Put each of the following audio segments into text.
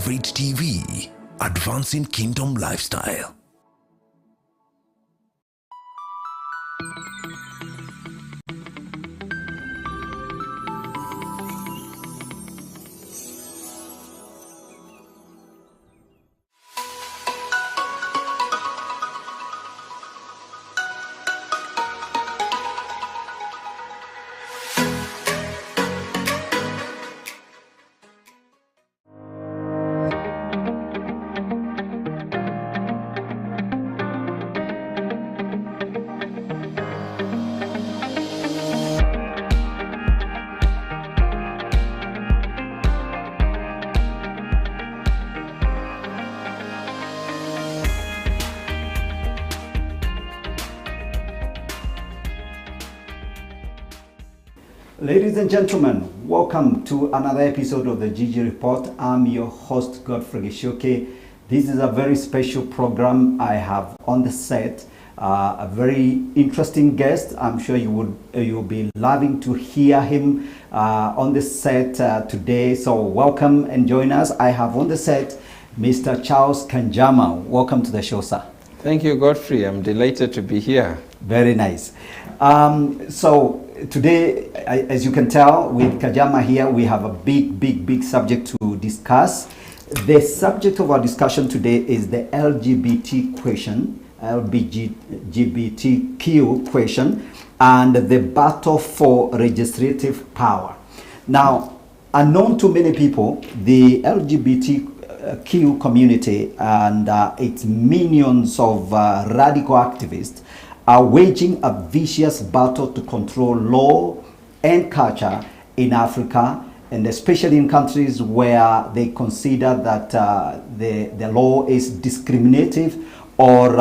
favorite TV, advancing kingdom lifestyle. Ladies and gentlemen, welcome to another episode of the Gigi Report. I'm your host, Godfrey Gichuki. This is a very special program I have on the set. A very interesting guest. I'm sure you'll be loving to hear him on the set today. So welcome and join us. I have on the set Mr. Charles Kanjama. Welcome to the show, sir. Thank you, Godfrey. I'm delighted to be here. Very nice. So today, as you can tell, with Kanjama here, we have a big subject to discuss. The subject of our discussion today is the LGBT question, LGBTQ question, and the battle for legislative power. Now, unknown to many people, the LGBTQ community and its minions of radical activists are waging a vicious battle to control law and culture in Africa, and especially in countries where they consider that the law is discriminative or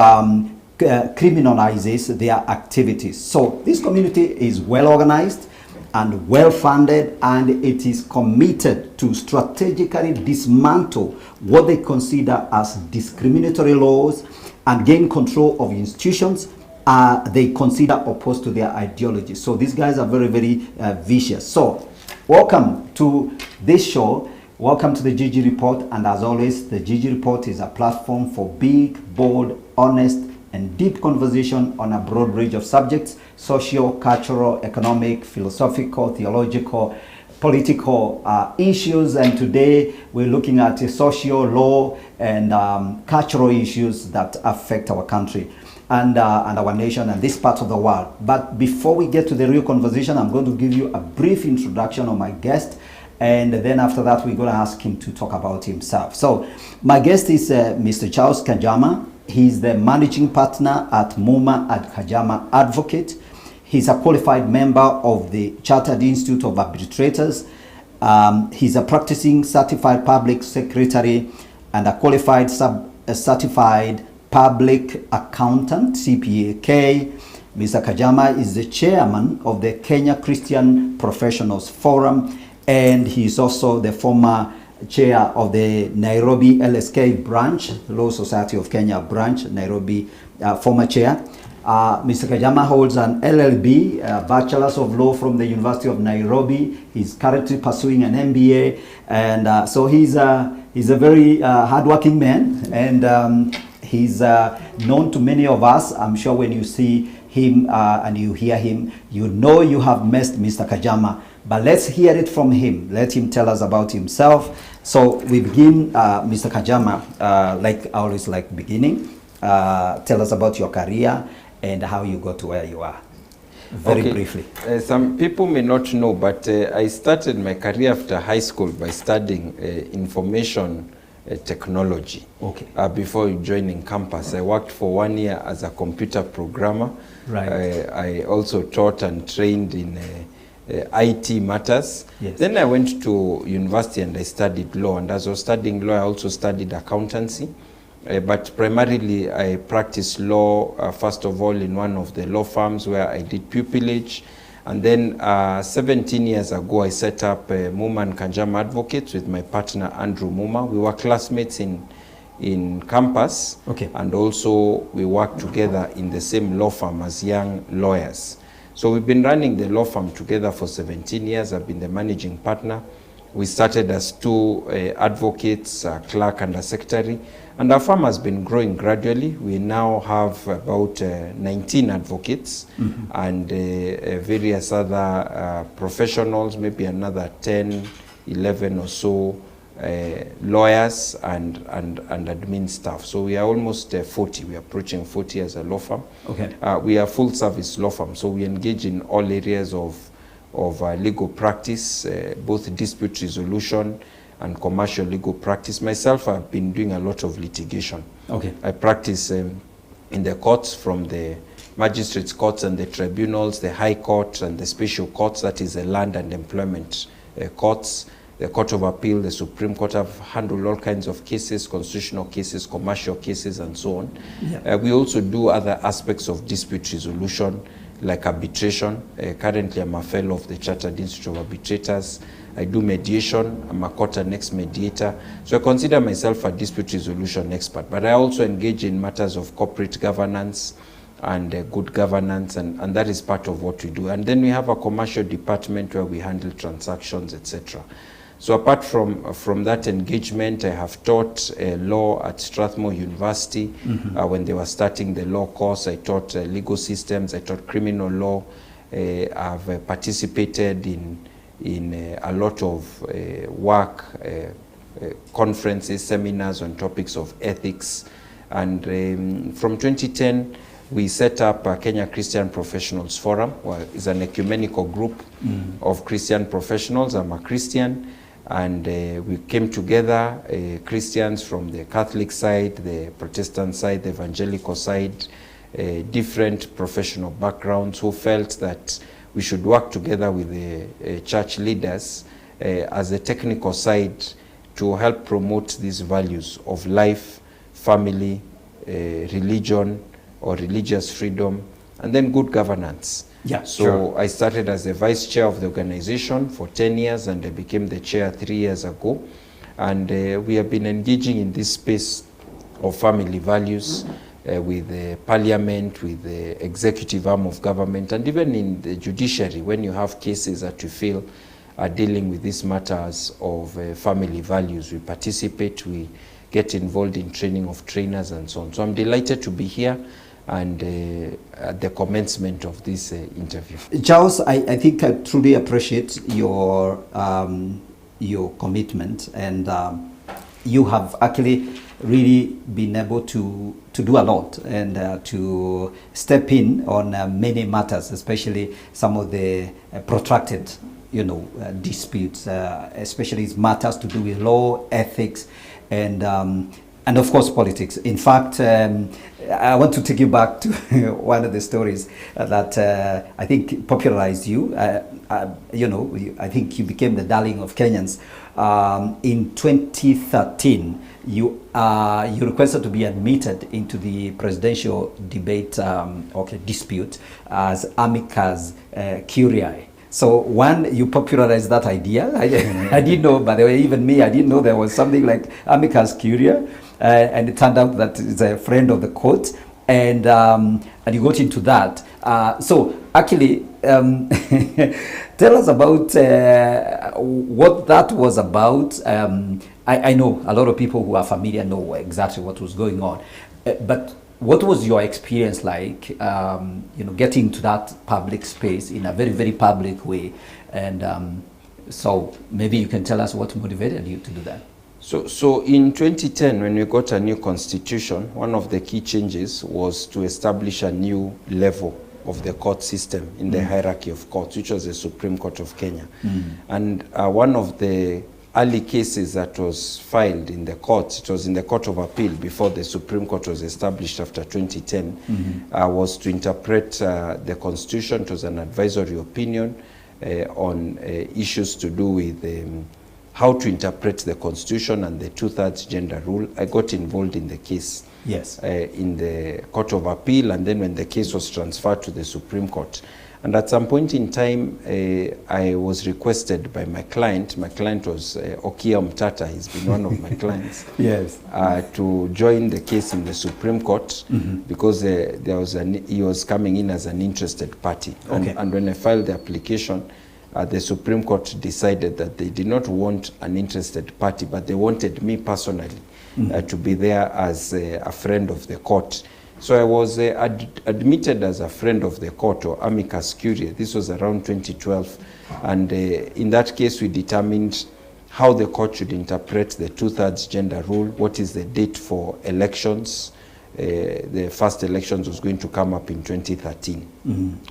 criminalizes their activities. So this community is well organized and well funded, and it is committed to strategically dismantle what they consider as discriminatory laws and gain control of institutions they consider opposed to their ideology. So these guys are very vicious. So welcome to this show. Welcome to the Gigi Report. And as always, the Gigi Report is a platform for big, bold, honest, and deep conversation on a broad range of subjects: social, cultural, economic, philosophical, theological, political issues. And today we're looking at social, law, and cultural issues that affect our country and our nation and this part of the world. But before we get to the real conversation, I'm going to give you a brief introduction of my guest, and then after that we're going to ask him to talk about himself. So my guest is Mr. Charles Kanjama. He's the managing partner at Muma at Kanjama Advocate. He's a qualified member of the Chartered Institute of Arbitrators. He's a practicing certified public secretary and a qualified certified public accountant, CPAK. Mr. Kanjama is the chairman of the Kenya Christian Professionals Forum, and he's also the former chair of the Nairobi LSK branch, Law Society of Kenya branch, Nairobi, former chair. Mr. Kanjama holds an LLB, Bachelor's of Law from the University of Nairobi. He's currently pursuing an MBA, and so he's a very hardworking man, and he's known to many of us. I'm sure when you see him and you hear him, you know you have met Mr. Kanjama. But let's hear it from him. Let him tell us about himself. So we begin, Mr. Kanjama, like I always like beginning. Tell us about your career and how you got to where you are. Very briefly. Some people may not know, but I started my career after high school by studying information technology. Before joining campus, I worked for 1 year as a computer programmer. Right. I also taught and trained in IT matters. Yes. Then I went to university and I studied law. And as I was studying law, I also studied accountancy. But primarily, I practiced law, first of all, in one of the law firms where I did pupillage. And then 17 years ago, I set up Muma and Kanjama Advocates with my partner, Andrew Muma. We were classmates in campus. And also, we worked together in the same law firm as young lawyers. So we've been running the law firm together for 17 years. I've been the managing partner. We started as 2 advocates, a clerk and a secretary, and our firm has been growing gradually. We now have about 19 advocates and various other professionals, maybe another 10, 11 or so lawyers and admin staff. So we are almost 40. We are approaching 40 as a law firm. Okay. We are a full service law firm, so we engage in all areas of legal practice, both dispute resolution and commercial legal practice. Myself, I've been doing a lot of litigation. Okay. I practice in the courts, from the magistrates' courts and the tribunals, the high court and the special courts, that is the land and employment courts, the Court of Appeal, the Supreme Court. Have handled all kinds of cases, constitutional cases, commercial cases, and so on. Yeah. We also do other aspects of dispute resolution, like arbitration. Currently, I'm a fellow of the Chartered Institute of Arbitrators. I do mediation. I'm a court and ex-mediator. So I consider myself a dispute resolution expert, but I also engage in matters of corporate governance and good governance, and that is part of what we do. And then we have a commercial department where we handle transactions, etc. So apart from that engagement, I have taught law at Strathmore University. When they were starting the law course, I taught legal systems, I taught criminal law. I've participated in a lot of work, conferences, seminars on topics of ethics. And from 2010, we set up a Kenya Christian Professionals Forum, which is an ecumenical group of Christian professionals. I'm a Christian. And we came together, Christians from the Catholic side, the Protestant side, the evangelical side, different professional backgrounds, who felt that we should work together with the church leaders as a technical side to help promote these values of life, family, religion or religious freedom, and then good governance. Yeah, so sure. I started as the vice chair of the organization for 10 years, and I became the chair 3 years ago. And we have been engaging in this space of family values with the parliament, with the executive arm of government, and even in the judiciary, when you have cases that you feel are dealing with these matters of family values. We participate, we get involved in training of trainers and so on. So I'm delighted to be here and at the commencement of this interview. Charles, I think I truly appreciate your commitment, and you have actually really been able to do a lot and to step in on many matters, especially some of the protracted disputes, especially matters to do with law, ethics, and of course politics. In fact, I want to take you back to one of the stories that I think popularized you. I think you became the darling of Kenyans. In 2013, you requested to be admitted into the presidential debate, dispute as amicus curiae. So one, you popularized that idea. I didn't know, by the way, even me, I didn't know there was something like amicus curiae. And it turned out that it's a friend of the court, and you got into that. So actually, tell us about what that was about. I know a lot of people who are familiar know exactly what was going on, but what was your experience like, getting into that public space in a very, very public way? And so maybe you can tell us what motivated you to do that. So in 2010, when we got a new constitution, one of the key changes was to establish a new level of the court system in the hierarchy of courts, which was the Supreme Court of Kenya. And one of the early cases that was filed in the courts, it was in the Court of Appeal before the Supreme Court was established after 2010, was to interpret the Constitution. It was an advisory opinion on issues to do with how to interpret the Constitution and the 2/3 gender rule. I got involved in the case in the Court of Appeal, and then when the case was transferred to the Supreme Court. And at some point in time, I was requested by my client. My client was Okia Mtata. He's been one of my clients. To join the case in the Supreme Court because he was coming in as an interested party. And when I filed the application, the Supreme Court decided that they did not want an interested party, but they wanted me personally to be there as a friend of the court. So I was admitted as a friend of the court, or amicus curiae. This was around 2012. And in that case, we determined how the court should interpret the 2/3 gender rule, what is the date for elections. The first elections was going to come up in 2013.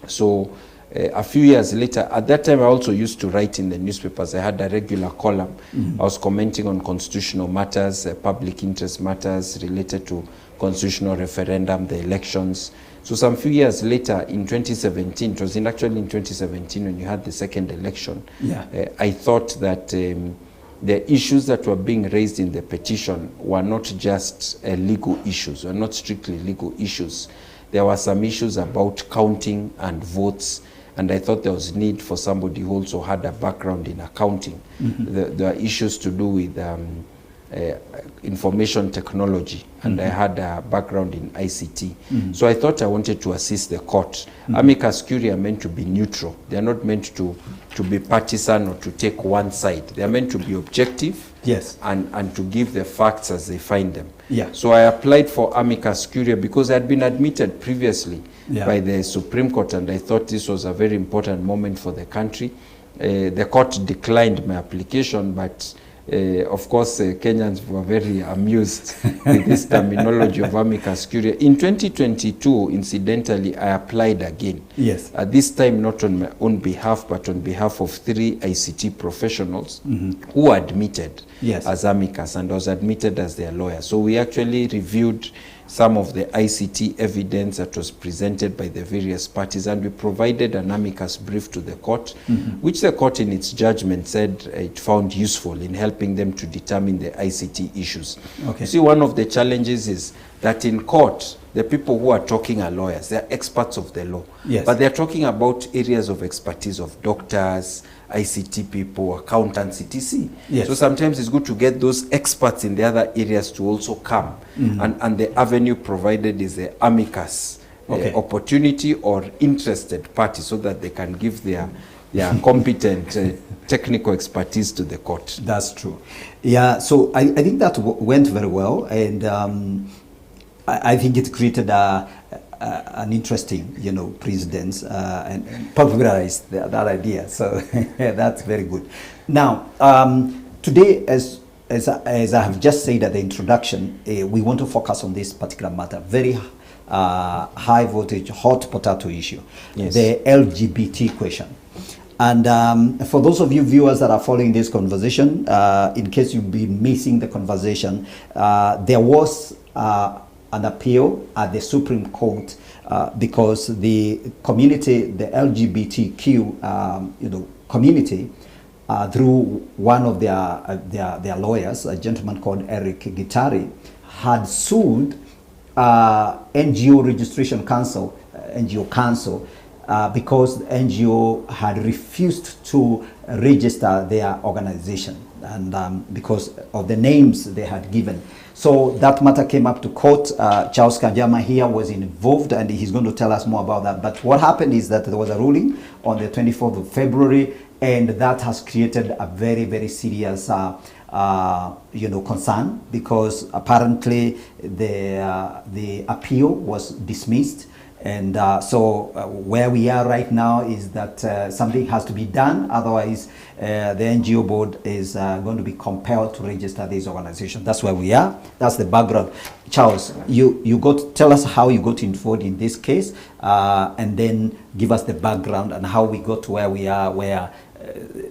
So a few years later, at that time I also used to write in the newspapers. I had a regular column. I was commenting on constitutional matters, public interest matters related to constitutional referendum, the elections. So some few years later, in 2017, it was actually in 2017 when you had the second election, I thought that the issues that were being raised in the petition were not just legal issues, were not strictly legal issues. There were some issues about counting and votes, and I thought there was need for somebody who also had a background in accounting. There are issues to do with information technology, and I had a background in ICT. So I thought I wanted to assist the court. Amicus curiae are meant to be neutral. They are not meant to be partisan or to take one side. They are meant to be objective, and to give the facts as they find them. So I applied for amicus curiae because I had been admitted previously by the Supreme Court, and I thought this was a very important moment for the country. The court declined my application, but of course, Kenyans were very amused with this terminology of amicus curiae. In 2022, incidentally, I applied again. This time not on my own behalf, but on behalf of 3 ICT professionals who were admitted as amicus, and I was admitted as their lawyer. So we actually reviewed some of the ICT evidence that was presented by the various parties, and we provided an amicus brief to the court, which the court in its judgment said it found useful in helping them to determine the ICT issues. You see, one of the challenges is that in court, the people who are talking are lawyers. They are experts of the law. But they are talking about areas of expertise of doctors, ICT people, accountants, etc. So sometimes it's good to get those experts in the other areas to also come. And the avenue provided is the amicus opportunity or interested party, so that they can give their competent technical expertise to the court. That's true. Yeah, so I think that went very well, and I think it created an interesting, precedence, and popularized that idea. So that's very good. Now, today, as I have just said at the introduction, we want to focus on this particular matter, very high voltage, hot potato issue, the LGBT question. And for those of you viewers that are following this conversation, in case you've been missing the conversation, there was an appeal at the Supreme Court because the community, the LGBTQ, community, through one of their lawyers, a gentleman called Eric Gitari, had sued NGO Registration Council, NGO Council, because the NGO had refused to register their organization, and because of the names they had given. So that matter came up to court. Charles Kanjama here was involved, and he's going to tell us more about that. But what happened is that there was a ruling on the 24th of February, and that has created a very, very serious concern, because apparently the appeal was dismissed. And so where we are right now is that something has to be done. Otherwise, the NGO board is going to be compelled to register this organization. That's where we are. That's the background. Charles, tell us how you got involved in this case, and then give us the background and how we got to where we are, where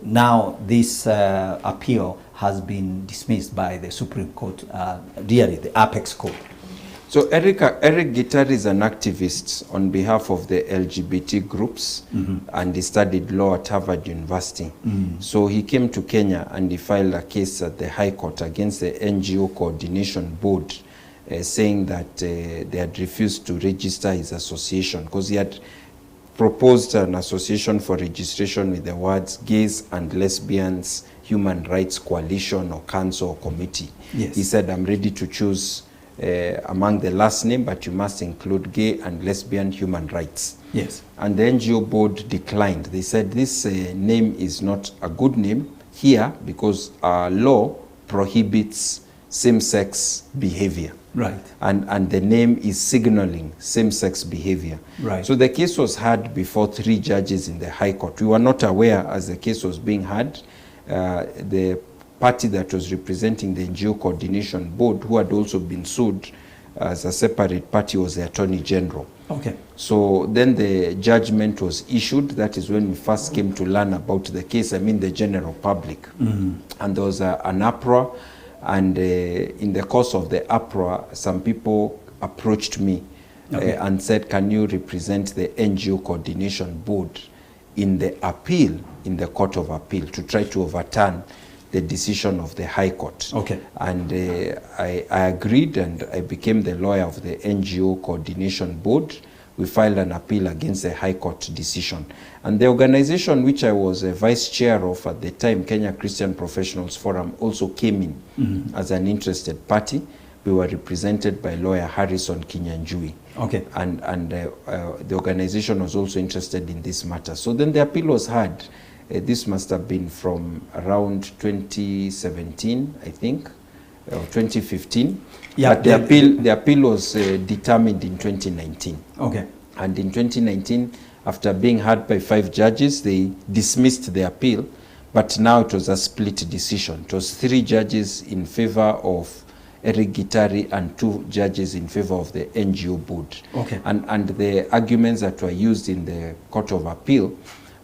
now this appeal has been dismissed by the Supreme Court, really the Apex Court. So Eric Gitari is an activist on behalf of the LGBT groups, and he studied law at Harvard University. So he came to Kenya and he filed a case at the High Court against the NGO Coordination Board, saying that they had refused to register his association because he had proposed an association for registration with the words Gays and Lesbians Human Rights Coalition or Council or Committee. He said, I'm ready to choose among the last name, but you must include gay and lesbian human rights. Yes. And the NGO board declined. They said this name is not a good name here because our law prohibits same-sex behavior. Right. And the name is signaling same-sex behavior. Right. So the case was heard before 3 judges in the High Court. We were not aware as the case was being heard. The party that was representing the NGO Coordination Board, who had also been sued as a separate party, was the Attorney General. Okay. So then the judgment was issued. That is when we first came to learn about the case, I mean the general public. And there was an uproar, and in the course of the uproar, some people approached me and said, can you represent the NGO Coordination Board in the appeal, in the Court of Appeal, to try to overturn the decision of the High Court. Okay. And I agreed, and I became the lawyer of the NGO Coordination Board. We filed an appeal against the High Court decision. And the organization which I was a vice chair of at the time, Kenya Christian Professionals Forum, also came in as an interested party. We were represented by lawyer Harrison Kinyanjui. Okay. And the organization was also interested in this matter. So then the appeal was heard. This must have been from around 2017, I think, or 2015. Yeah, but the appeal was determined in 2019. Okay. And in 2019, after being heard by 5 judges, they dismissed the appeal. But now it was a split decision. It was 3 judges in favor of Eric Gitari and 2 judges in favor of the NGO board. Okay. And the arguments that were used in the Court of Appeal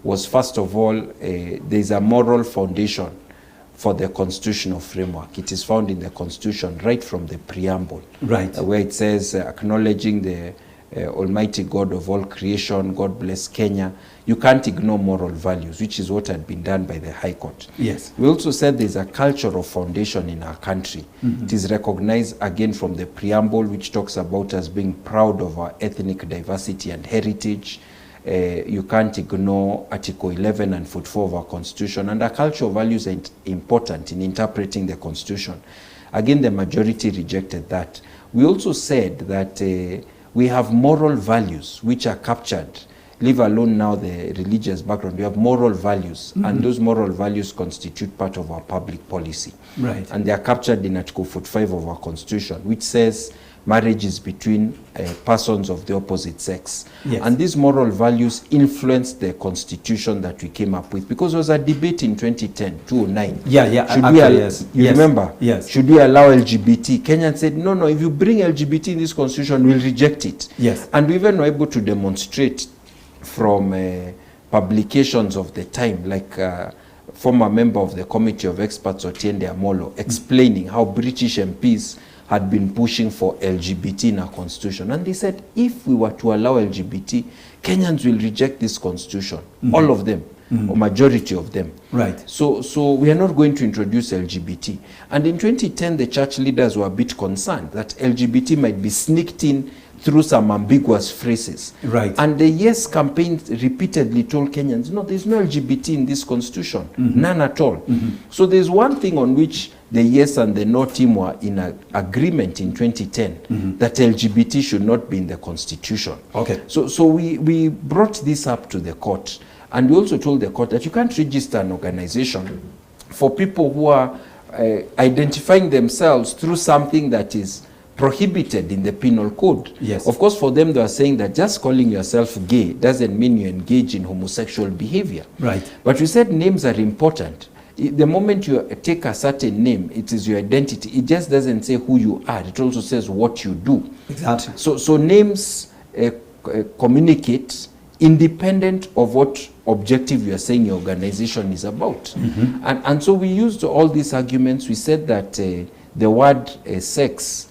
was, first of all, there's a moral foundation for the constitutional framework. It is found in the Constitution right from the preamble, right, where it says, acknowledging the Almighty God of all creation, God bless Kenya. You can't ignore moral values, which is what had been done by the High Court. Yes. We also said there's a cultural foundation in our country. It is recognized again from the preamble, which talks about us being proud of our ethnic diversity and heritage. You can't ignore Article 11 and Foot 4 of our Constitution. And our cultural values are important in interpreting the Constitution. Again, the majority rejected that. We also said that we have moral values which are captured, leave alone now the religious background. We have moral values, and those moral values constitute part of our public policy. Right. And they are captured in Article 45 of our Constitution, which says marriage is between persons of the opposite sex. Yes. And these moral values influenced the Constitution that we came up with, because there was a debate in 2010, 2009. Yes. You remember? Yes. Should we allow LGBT? Kenyans said, no, if you bring LGBT in this Constitution, we'll reject it. Yes. And we even were able to demonstrate from publications of the time, like former member of the Committee of Experts, Otiende Amolo, explaining how British MPs had been pushing for LGBT in our Constitution. And they said, if we were to allow LGBT, Kenyans will reject this Constitution. All of them, or majority of them. Right. So we are not going to introduce LGBT. And in 2010, the church leaders were a bit concerned that LGBT might be sneaked in through some ambiguous phrases. Right. And the Yes campaign repeatedly told Kenyans, no, there's no LGBT in this Constitution. None at all. So there's one thing on which the Yes and the No team were in agreement in 2010, that LGBT should not be in the Constitution. Okay. So we brought this up to the court, and we also told the court that you can't register an organization for people who are identifying themselves through something that is prohibited in the penal code. Yes. Of course, for them, they are saying that just calling yourself gay doesn't mean you engage in homosexual behavior. Right. But we said names are important. The moment you take a certain name, it is your identity. It just doesn't say who you are. It also says what you do. Exactly. So names communicate independent of what objective you are saying your organization is about. And so we used all these arguments. We said that the word sex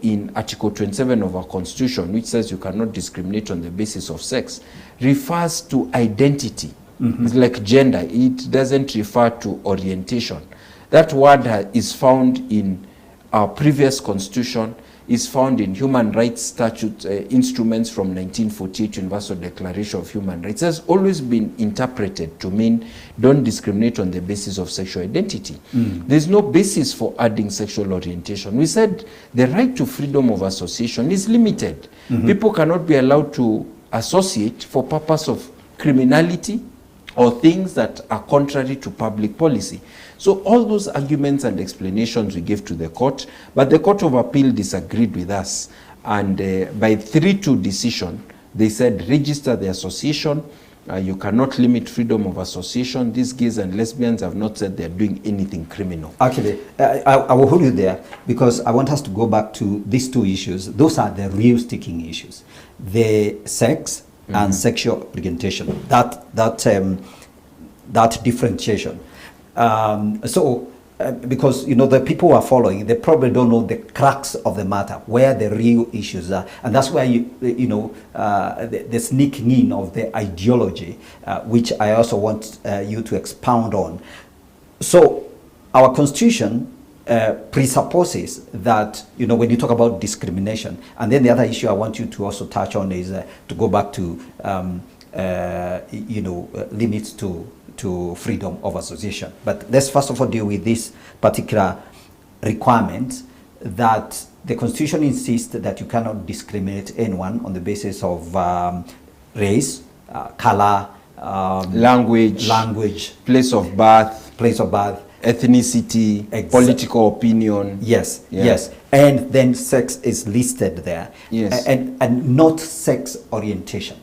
in Article 27 of our Constitution, which says you cannot discriminate on the basis of sex, refers to identity. It's like gender. It doesn't refer to orientation. That word is found in our previous Constitution. is found in human rights statute instruments from 1948 Universal Declaration of Human Rights, has always been interpreted to mean don't discriminate on the basis of sexual identity. There's no basis for adding sexual orientation. We said the right to freedom of association is limited. People cannot be allowed to associate for purpose of criminality or things that are contrary to public policy. So all those arguments and explanations we gave to the court, but the Court of Appeal disagreed with us. And by 3-2 decision, they said register the association. You cannot limit freedom of association. These gays and lesbians have not said they're doing anything criminal. Actually, I will hold you there because I want us to go back to these two issues. Those are the real sticking issues. The sex and sexual orientation, that differentiation. Because the people who are following, they probably don't know the crux of the matter, where the real issues are, and that's where the sneaking in of the ideology, which I also want you to expound on. So, our constitution presupposes that when you talk about discrimination, and then the other issue I want you to also touch on is to go back to limits to freedom of association. But let's first of all deal with this particular requirement that the Constitution insists that you cannot discriminate anyone on the basis of race, color, language, place of birth, ethnicity, political opinion. Yes, yes. And then sex is listed there. Yes. And not sex orientation.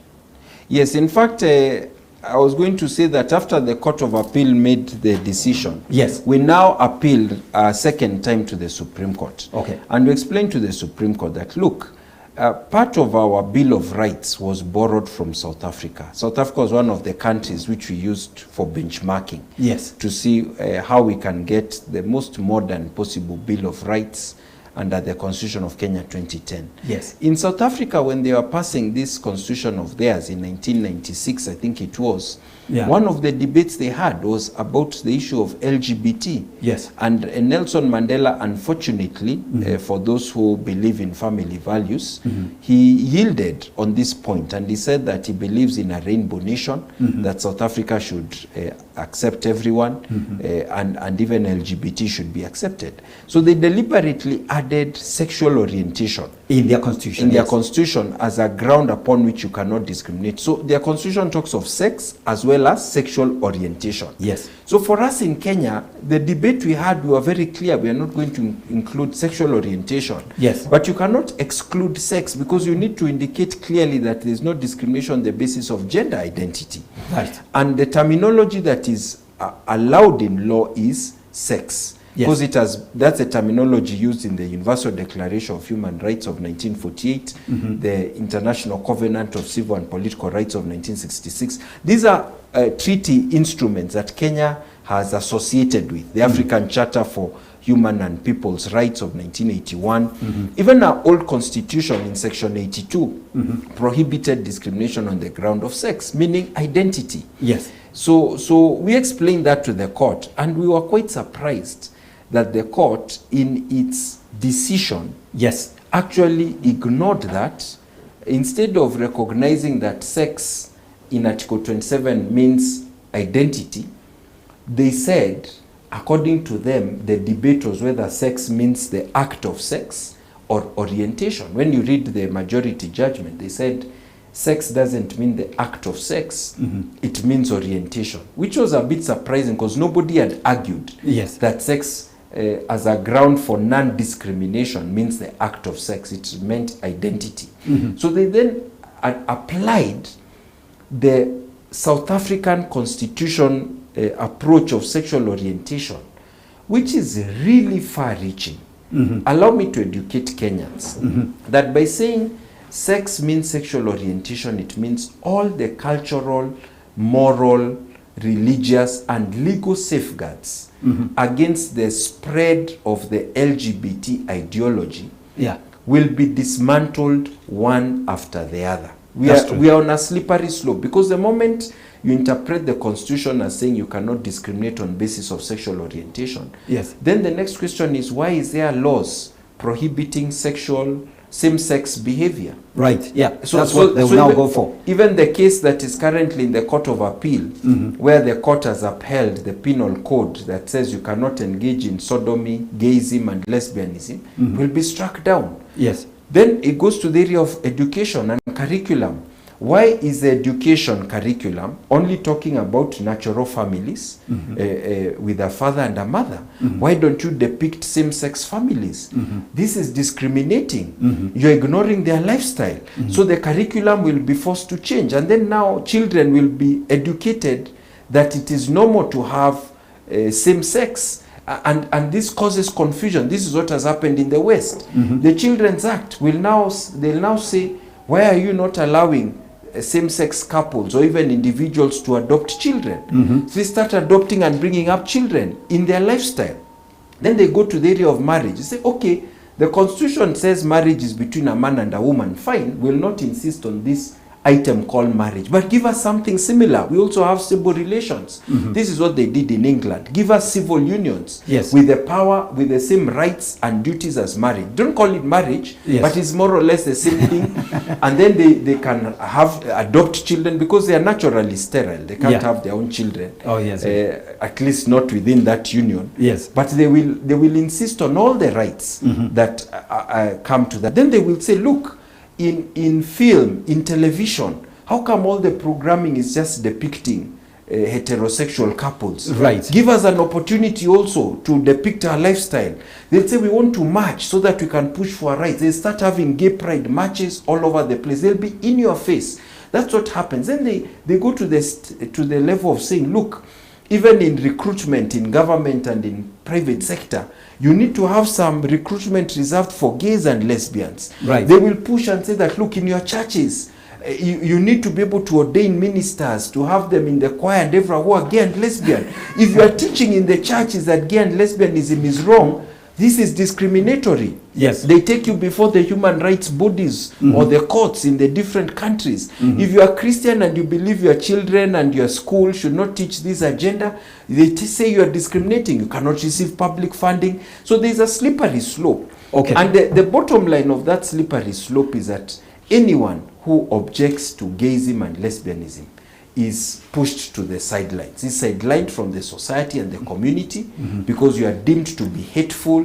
Yes, in fact, I was going to say that after the Court of Appeal made the decision, yes, we now appealed a second time to the Supreme Court. Okay. And we explained to the Supreme Court that, look, part of our Bill of Rights was borrowed from South Africa. South Africa was one of the countries which we used for benchmarking. Yes. To see how we can get the most modern possible Bill of Rights under the Constitution of Kenya 2010. Yes. In South Africa, when they were passing this constitution of theirs in 1996, I think it was, one of the debates they had was about the issue of LGBT. Yes. And Nelson Mandela, unfortunately, for those who believe in family values, he yielded on this point, and he said that he believes in a rainbow nation, that South Africa should accept everyone, and even LGBT should be accepted. So they deliberately added sexual orientation in their constitution. In their constitution as a ground upon which you cannot discriminate. So their constitution talks of sex as well as sexual orientation. Yes. So for us in Kenya, the debate we had, we were very clear. We are not going to include sexual orientation. Yes. But you cannot exclude sex because you need to indicate clearly that there is no discrimination on the basis of gender identity. Right. And the terminology that is allowed in law is sex. Yes. Because that's a terminology used in the Universal Declaration of Human Rights of 1948, the International Covenant of Civil and Political Rights of 1966. These are treaty instruments that Kenya has associated with. The African Charter for Human and People's Rights of 1981. Even our old constitution in section 82 prohibited discrimination on the ground of sex, meaning identity. Yes. So we explained that to the court, and we were quite surprised that the court, in its decision, yes, actually ignored that. Instead of recognizing that sex in Article 27 means identity, they said, according to them, the debate was whether sex means the act of sex or orientation. When you read the majority judgment, they said sex doesn't mean the act of sex, it means orientation, which was a bit surprising because nobody had argued that sex as a ground for non-discrimination means the act of sex. It meant identity. So they then applied the South African Constitution approach of sexual orientation, which is really far-reaching. Allow me to educate Kenyans that by saying sex means sexual orientation, it means all the cultural, moral, religious, and legal safeguards against the spread of the LGBT ideology will be dismantled one after the other. We are on a slippery slope because the moment you interpret the Constitution as saying you cannot discriminate on basis of sexual orientation, then the next question is, why is there laws prohibiting same-sex behavior. Right, yeah. That's what they will now go for. Even the case that is currently in the Court of Appeal, where the court has upheld the penal code that says you cannot engage in sodomy, gayism, and lesbianism, will be struck down. Yes. Then it goes to the area of education and curriculum. Why is the education curriculum only talking about natural families with a father and a mother? Why don't you depict same-sex families? This is discriminating. You're ignoring their lifestyle. So the curriculum will be forced to change. And then now children will be educated that it is normal to have same-sex. And this causes confusion. This is what has happened in the West. The Children's Act they'll now say, why are you not allowing same-sex couples or even individuals to adopt children? So they start adopting and bringing up children in their lifestyle. Then they go to the area of marriage. They say, okay, the Constitution says marriage is between a man and a woman. Fine, we'll not insist on this item called marriage, but give us something similar. We also have civil relations. This is what they did in England. Give us civil unions with the power, with the same rights and duties as marriage. Don't call it marriage, but it's more or less the same thing. And then they can adopt children because they are naturally sterile. They can't have their own children. Oh yes. At least not within that union. Yes. But they will insist on all the rights that come to that. Then they will say, look, in film, in television, how come all the programming is just depicting heterosexual couples? Right. Give us an opportunity also to depict our lifestyle. They'll say we want to march so that we can push for our rights. They start having gay pride marches all over the place. They'll be in your face. That's what happens. Then they go to the level of saying, look, even in recruitment in government and in private sector, you need to have some recruitment reserved for gays and lesbians. Right. They will push and say that, look, in your churches, you need to be able to ordain ministers, to have them in the choir and everyone who are gay and lesbian. If you are teaching in the churches that gay and lesbianism is wrong, this is discriminatory. Yes. They take you before the human rights bodies or the courts in the different countries. If you are Christian and you believe your children and your school should not teach this agenda, they say you are discriminating. You cannot receive public funding. So there is a slippery slope. Okay. And the bottom line of that slippery slope is that anyone who objects to gayism and lesbianism is pushed to the sidelines. Is sidelined from the society and the community because you are deemed to be hateful,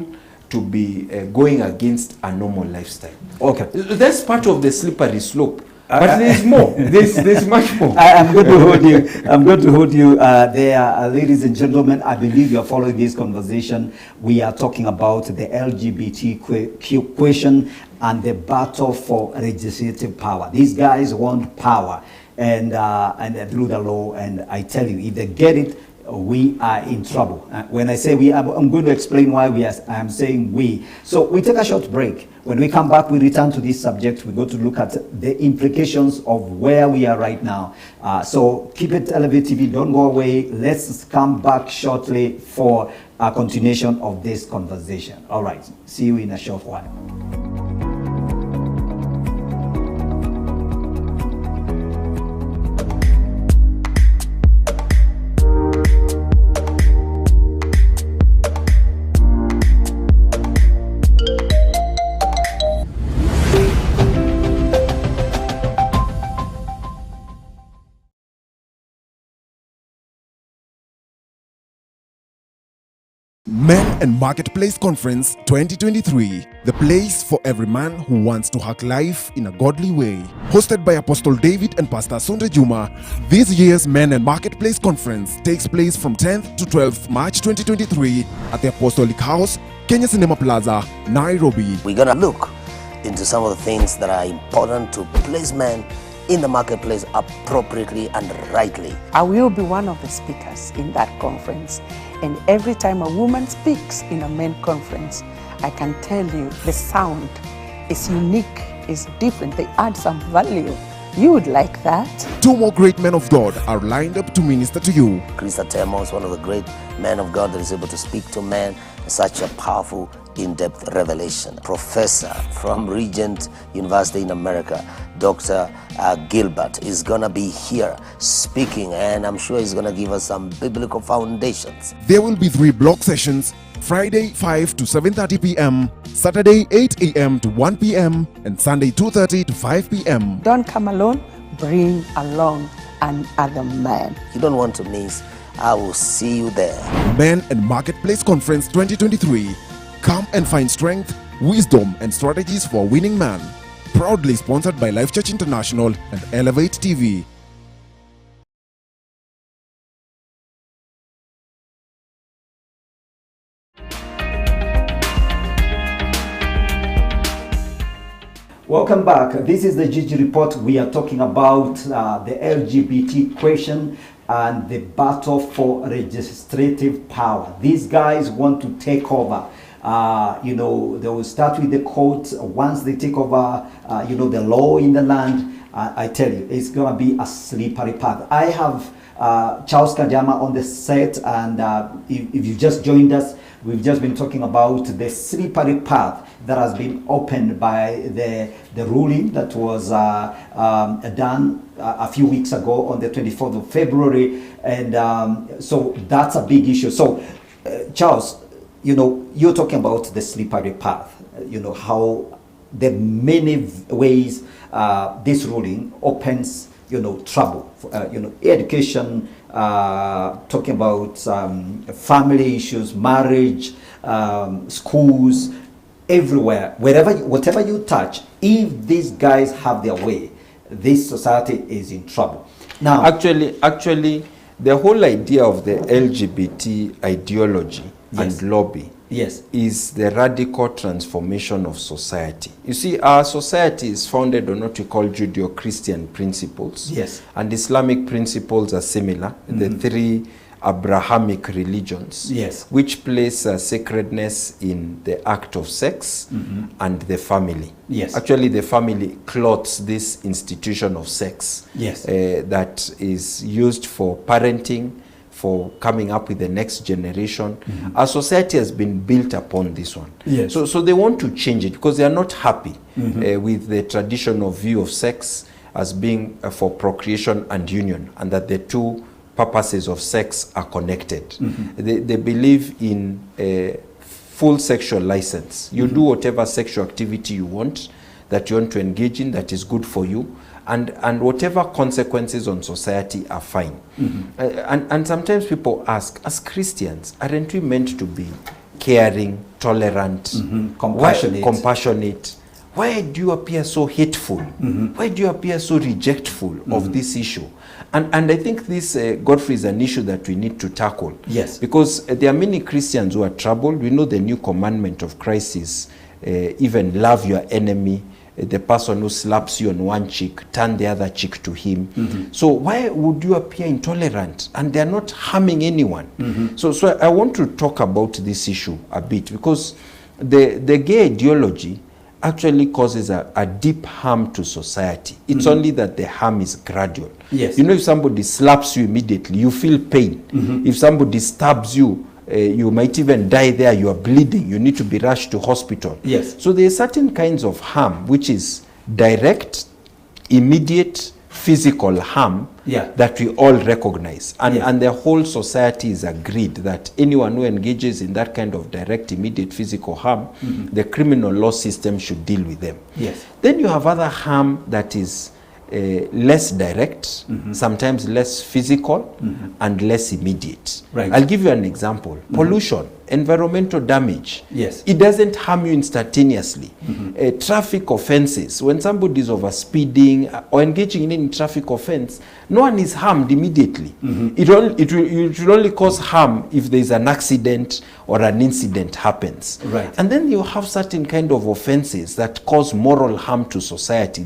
to be going against a normal lifestyle. Okay. That's part of the slippery slope. But there's more. There's much more. I'm going to hold you. I'm going to hold you there, ladies and gentlemen. I believe you're following this conversation. We are talking about the LGBTQ question and the battle for legislative power. These guys want power and through the law. And I tell you, if they get it, we are in trouble. When I say we, I'm going to explain why I'm saying we. So we take a short break. When we come back, we return to this subject. We go to look at the implications of where we are right now. So keep it Elevate TV. Don't go away. Let's come back shortly for a continuation of this conversation. All right. See you in a short while. Men and Marketplace Conference 2023, the place for every man who wants to hack life in a godly way. Hosted by Apostle David and Pastor Sunday Juma, this year's Men and Marketplace Conference takes place from 10th to 12th March 2023 at the Apostolic House, Kenya Cinema Plaza, Nairobi. We're gonna look into some of the things that are important to place men in the marketplace appropriately and rightly. I will be one of the speakers in that conference. And every time a woman speaks in a men conference, I can tell you the sound is unique, is different. They add some value. You would like that. Two more great men of God are lined up to minister to you. Krista Temo is one of the great men of God that is able to speak to men in such a powerful, in-depth revelation. Professor from Regent University in America, Dr. Gilbert is going to be here speaking, and I'm sure he's going to give us some biblical foundations. There will be 3 block sessions: Friday 5 to 7:30 p.m., Saturday 8 a.m. to 1 p.m., and Sunday 2:30 to 5 p.m. Don't come alone, bring along another man. You don't want to miss. I will see you there. Men and Marketplace Conference 2023. Come and find strength, wisdom, and strategies for a winning man. Proudly sponsored by Life Church International and Elevate TV. Welcome back. This is the Gigi Report. We are talking about the LGBT question and the battle for legislative power. These guys want to take over. They will start with the courts. Once they take over, the law in the land, I tell you, it's going to be a slippery path. I have Charles Kanjama on the set, and if you've just joined us, we've just been talking about the slippery path that has been opened by the ruling that was done a few weeks ago on the 24th of February. And so that's a big issue. So, Charles, you're talking about the slippery path, how the many ways this ruling opens, trouble, education, talking about family issues, marriage, schools, everywhere, whatever you touch. If these guys have their way, this society is in trouble. Now, actually, the whole idea of the LGBT ideology Yes. and lobby is the radical transformation of society. You see, our society is founded on what we call Judeo-Christian principles. Yes. And Islamic principles are similar. The 3 Abrahamic religions, which place sacredness in the act of sex and the family. Yes. Actually, the family clothes this institution of sex that is used for parenting, for coming up with the next generation. Our society has been built upon this one. Yes. So they want to change it because they are not happy with the traditional view of sex as being for procreation and union, and that the 2 purposes of sex are connected. They believe in a full sexual license. You do whatever sexual activity you want, that you want to engage in, that is good for you, and whatever consequences on society are fine. And sometimes people ask, as Christians, aren't we meant to be caring, tolerant, compassionate? Why do you appear so hateful? Why do you appear so rejectful of this issue? And I think this, Godfrey, is an issue that we need to tackle. Yes. Because there are many Christians who are troubled. We know the new commandment of Christ is even love your enemy. The person who slaps you on one cheek, turn the other cheek to him. So why would you appear intolerant? And they're not harming anyone. So I want to talk about this issue a bit, because the gay ideology actually causes a deep harm to society. It's only that the harm is gradual. Yes. If somebody slaps you immediately, you feel pain. If somebody stabs you, you might even die there, you are bleeding, you need to be rushed to hospital. Yes. So there are certain kinds of harm which is direct, immediate, physical harm that we all recognize. And the whole society is agreed that anyone who engages in that kind of direct, immediate physical harm, the criminal law system should deal with them. Yes. Then you have other harm that is less direct, sometimes less physical, and less immediate. Right. I'll give you an example. Pollution, environmental damage. Yes. It doesn't harm you instantaneously. Traffic offenses, when somebody is over speeding or engaging in any traffic offense, no one is harmed immediately. It will only cause harm if there is an accident or an incident happens. Right. And then you have certain kind of offenses that cause moral harm to society.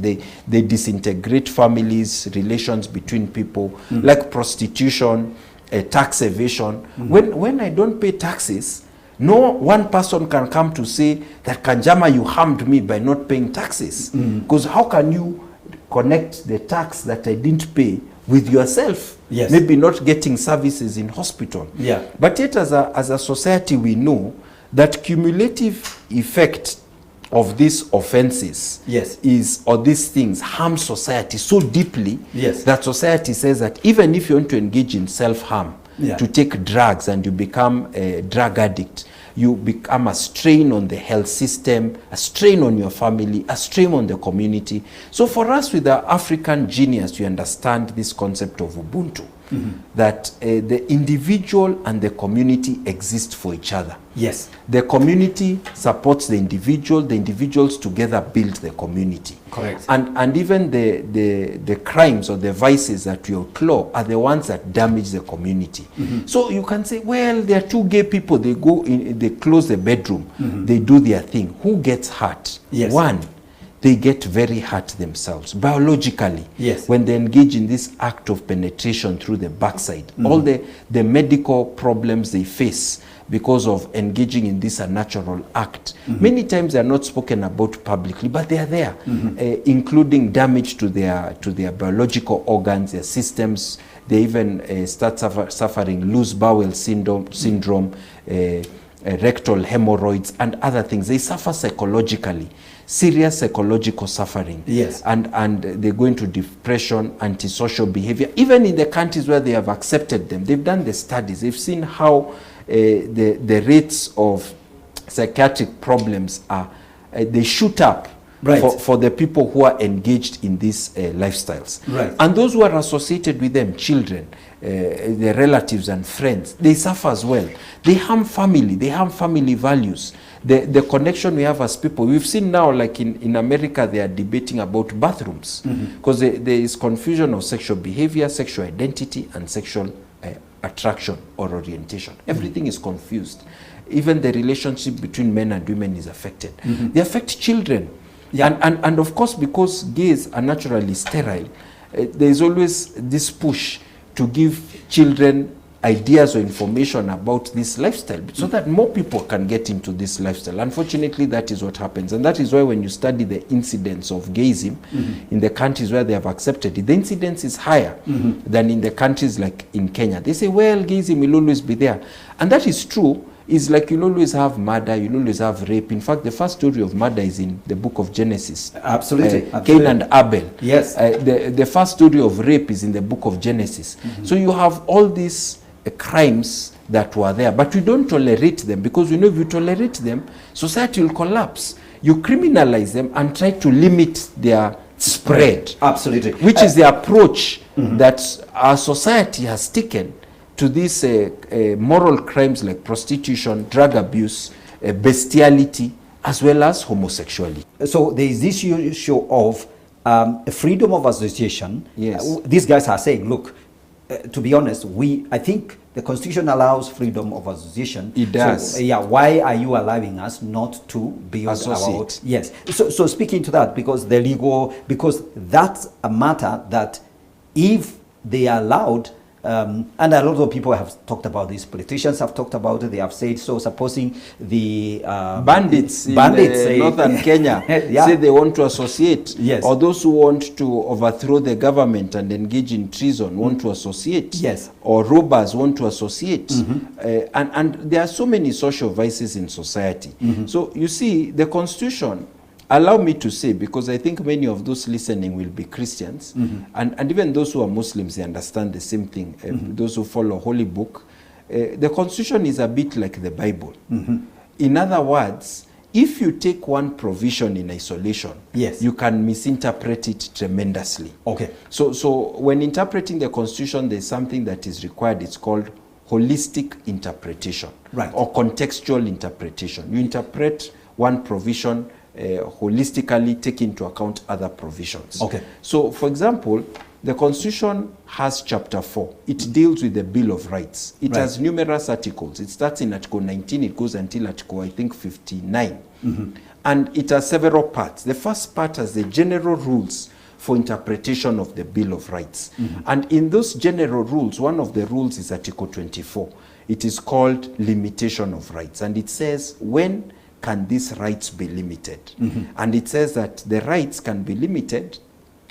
They disintegrate families, relations between people, like prostitution, tax evasion. When I don't pay taxes, no one person can come to say that, Kanjama, you harmed me by not paying taxes. Because how can you connect the tax that I didn't pay with yourself? Yes. Maybe not getting services in hospital. Yeah. But yet as a society, we know that cumulative effect of these offenses Yes. or these things harm society so deeply Yes. that society says that even if you want to engage in self-harm, Yeah. to take drugs and you become a drug addict, you become a strain on the health system, a strain on your family, a strain on the community. So for us with our African genius, we understand this concept of Ubuntu, that the individual and the community exist for each other. Yes. The community supports the individuals together build the community. Correct. And even the crimes or the vices that we outlaw are the ones that damage the community. So you can say, well, there are two gay people, they go in, they close the bedroom, they do their thing. Who gets hurt? Yes. One, they get very hurt themselves biologically. Yes. When they engage in this act of penetration through the backside, all the medical problems they face because of engaging in this unnatural act. Many times they are not spoken about publicly, but they are there, including damage to their biological organs, their systems. They even start suffering loose bowel syndrome, rectal hemorrhoids, and other things. They suffer psychologically, serious psychological suffering. Yes. And they go into depression, antisocial behavior. Even in the countries where they have accepted them, they've done the studies. They've seen how the rates of psychiatric problems are, they shoot up. Right. For the people who are engaged in these lifestyles. Right. And those who are associated with them, children, their relatives and friends, they suffer as well. They harm family, they harm family values. The connection we have as people, we've seen now, like in America, they are debating about bathrooms, because there is confusion of sexual behavior, sexual identity, and sexual attraction or orientation. Everything is confused. Even the relationship between men and women is affected. They affect children. Yeah. And of course, because gays are naturally sterile, there is always this push to give children ideas or information about this lifestyle so that more people can get into this lifestyle. Unfortunately, that is what happens. And that is why when you study the incidence of gayism in the countries where they have accepted it, the incidence is higher than in the countries like in Kenya. They say, well, gayism will always be there. And that is true. It's like you'll always have murder, you'll always have rape. In fact, the first story of murder is in the book of Genesis. Absolutely. Cain and Abel. Yes. The first story of rape is in the book of Genesis. So you have all these crimes that were there, but we don't tolerate them, because we know if you tolerate them, society will collapse. You criminalize them and try to limit their spread. Absolutely. Which is the approach that our society has taken to these moral crimes like prostitution, drug abuse, bestiality, as well as homosexuality. So there is this issue of freedom of association. Yes. These guys are saying, look, to be honest, I think the Constitution allows freedom of association. It does. So, why are you allowing us not to build Associate. Yes. So speaking to that, because that's a matter that if they are allowed, and a lot of people have talked about this, politicians have talked about it, they have said, so supposing the bandits in northern Kenya say they want to associate, yes, or those who want to overthrow the government and engage in treason want to associate, yes, or robbers want to associate, and there are so many social vices in society. So you see, the Constitution, allow me to say, because I think many of those listening will be Christians, and even those who are Muslims, they understand the same thing. Those who follow Holy Book, the Constitution is a bit like the Bible. In other words, if you take one provision in isolation, yes, you can misinterpret it tremendously. Okay. So when interpreting the Constitution, there's something that is required. It's called holistic interpretation, right, or contextual interpretation. You interpret one provision holistically, take into account other provisions. Okay. So, for example, the Constitution has Chapter 4. It deals with the Bill of Rights. It has numerous articles. It starts in Article 19. It goes until Article, I think, 59. And it has several parts. The first part has the general rules for interpretation of the Bill of Rights. And in those general rules, one of the rules is Article 24. It is called limitation of rights. And it says, when can these rights be limited? And it says that the rights can be limited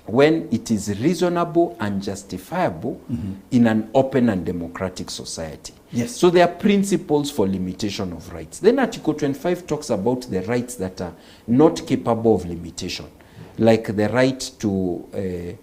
when it is reasonable and justifiable in an open and democratic society. Yes. So there are principles for limitation of rights. Then Article 25 talks about the rights that are not capable of limitation, like the right to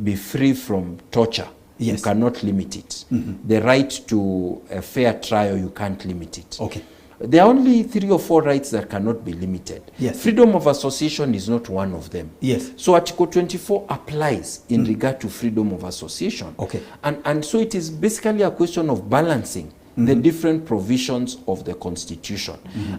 be free from torture. Yes. You cannot limit it. The right to a fair trial, you can't limit it. Okay. There are only 3 or 4 rights that cannot be limited. Yes. Freedom of association is not one of them. Yes. So Article 24 applies in regard to freedom of association. Okay. And so it is basically a question of balancing the different provisions of the Constitution.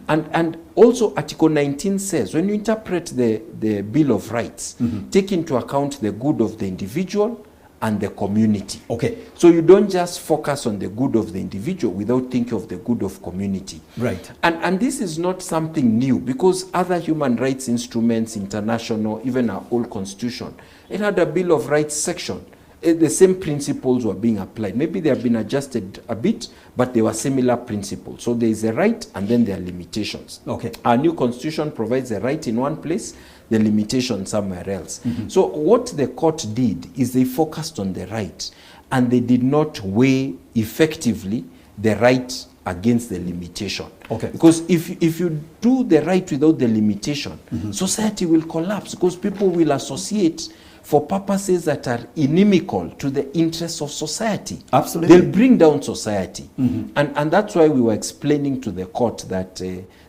And also Article 19 says, when you interpret the Bill of Rights, take into account the good of the individual and the community. Okay. So you don't just focus on the good of the individual without thinking of the good of community. Right. And this is not something new, because other human rights instruments, international, even our old constitution, it had a Bill of Rights section. The same principles were being applied. Maybe they have been adjusted a bit, but they were similar principles. So there is a right and then there are limitations. Okay. Our new constitution provides a right in one place, the limitation somewhere else. So what the court did is they focused on the right, and they did not weigh effectively the right against the limitation. Okay. Because if you do the right without the limitation, society will collapse, because people will associate for purposes that are inimical to the interests of society. Absolutely. They'll bring down society. And that's why we were explaining to the court that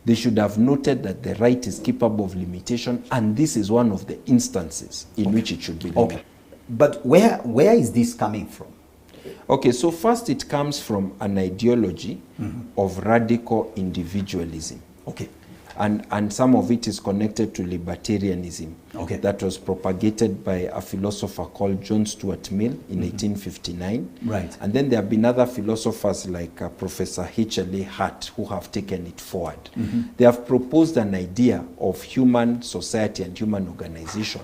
they should have noted that the right is capable of limitation, and this is one of the instances in which it should be limited. Okay. But where is this coming from? Okay, so first it comes from an ideology of radical individualism. Okay. And some of it is connected to libertarianism. Okay. That was propagated by a philosopher called John Stuart Mill in 1859. Right. And then there have been other philosophers like Professor H.L.A. Hart who have taken it forward. They have proposed an idea of human society and human organization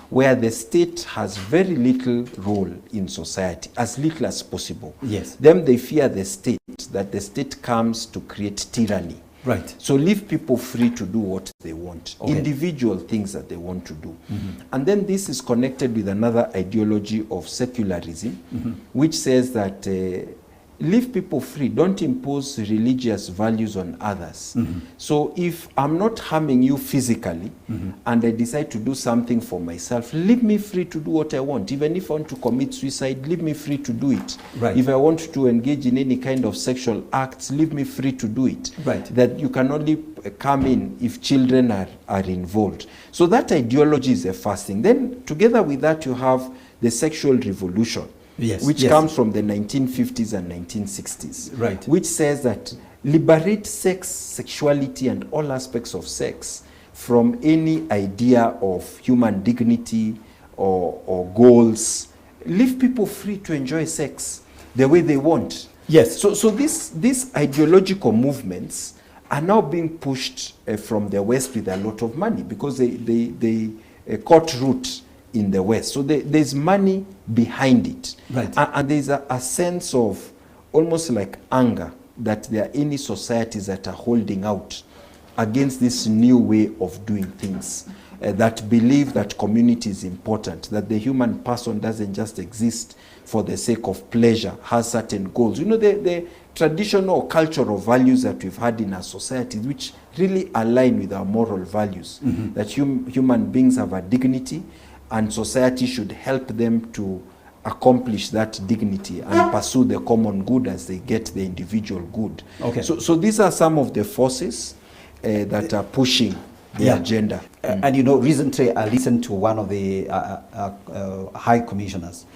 where the state has very little role in society, as little as possible. Yes. Then they fear the state, that the state comes to create tyranny. Right. So leave people free to do what they want, Okay. individual things that they want to do. And then this is connected with another ideology of secularism, which says that leave people free, don't impose religious values on others. So if I'm not harming you physically and I decide to do something for myself, leave me free to do what I want. Even if I want to commit suicide, leave me free to do it. Right. If I want to engage in any kind of sexual acts, leave me free to do it. Right. That you can only come in if children are involved. So that ideology is the first thing. Then together with that you have the sexual revolution. Yes, Which yes. comes from the 1950s and 1960s. Right. Which says that liberate sex, sexuality, and all aspects of sex from any idea of human dignity or goals. Leave people free to enjoy sex the way they want. Yes. So these ideological movements are now being pushed from the West with a lot of money, because they caught root in the West. So there's money behind it. Right. And there's a sense of almost like anger that there are any societies that are holding out against this new way of doing things, that believe that community is important, that the human person doesn't just exist for the sake of pleasure, has certain goals. You know, the traditional or cultural values that we've had in our societies, which really align with our moral values, that human beings have a dignity, and society should help them to accomplish that dignity and pursue the common good as they get the individual good. Okay. So these are some of the forces that are pushing the agenda. And you know, recently I listened to one of the high commissioners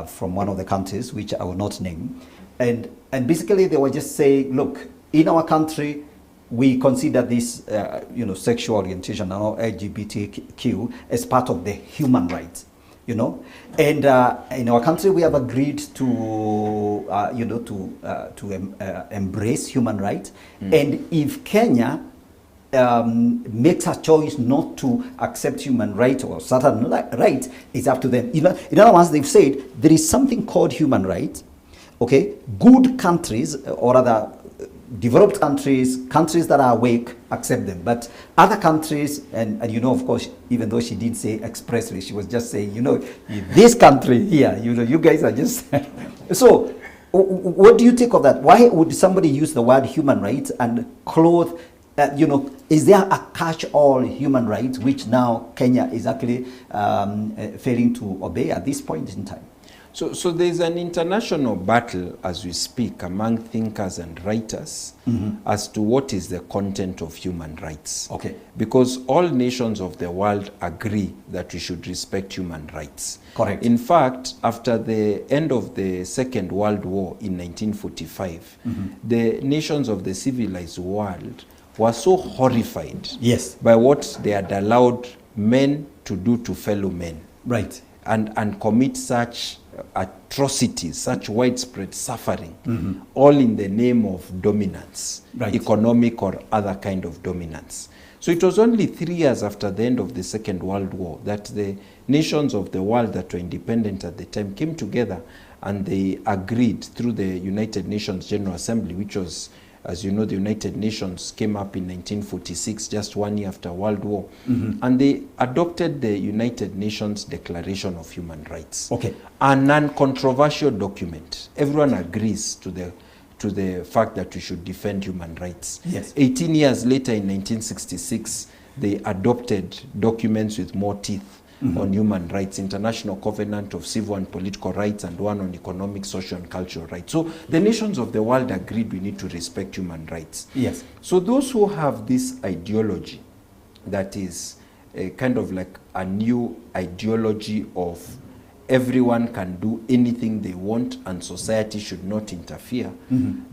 from one of the countries, which I will not name, and basically they were just saying, look, in our country, we consider this, sexual orientation or LGBTQ as part of the human rights, you know, and in our country we have agreed to, embrace human rights, and if Kenya makes a choice not to accept human rights or certain rights, it's up to them. You know, in other words, they've said there is something called human rights. Okay, good countries, or rather developed countries, countries that are awake, accept them. But other countries, and you know, of course, even though she didn't say expressly, she was just saying, you know, this country here, you know, you guys are just... So, what do you take of that? Why would somebody use the word human rights and clothe, you know, is there a catch-all human rights which now Kenya is actually failing to obey at this point in time? So there's an international battle as we speak among thinkers and writers as to what is the content of human rights. Okay. Because all nations of the world agree that we should respect human rights. Correct. In fact, after the end of the Second World War in 1945, the nations of the civilized world were so horrified Yes. by what they had allowed men to do to fellow men. Right. And commit such atrocities, such widespread suffering, all in the name of dominance, Right. economic or other kind of dominance. So it was only 3 years after the end of the Second World War that the nations of the world that were independent at the time came together and they agreed through the United Nations General Assembly, which was, as you know, the United Nations came up in 1946, just 1 year after World War, and they adopted the United Nations Declaration of Human Rights, Okay. a non-controversial document. Everyone agrees to the fact that we should defend human rights. Yes. 18 years later, in 1966, they adopted documents with more teeth on human rights, International Covenant of Civil and Political Rights, and one on economic, social, and cultural rights. So the nations of the world agreed we need to respect human rights. Yes. So those who have this ideology that is a kind of like a new ideology of everyone can do anything they want and society should not interfere,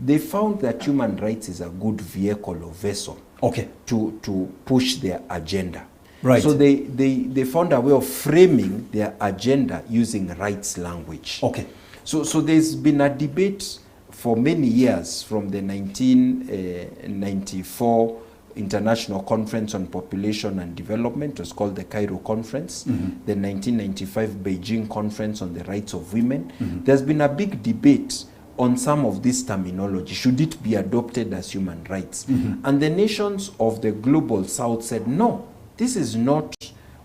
they found that human rights is a good vehicle or vessel Okay. to push their agenda. Right. So they found a way of framing their agenda using rights language. Okay. So there's been a debate for many years, from the 1994 International Conference on Population and Development, it was called the Cairo Conference, the 1995 Beijing Conference on the Rights of Women. There's been a big debate on some of this terminology. Should it be adopted as human rights? And the nations of the global south said, no, this is not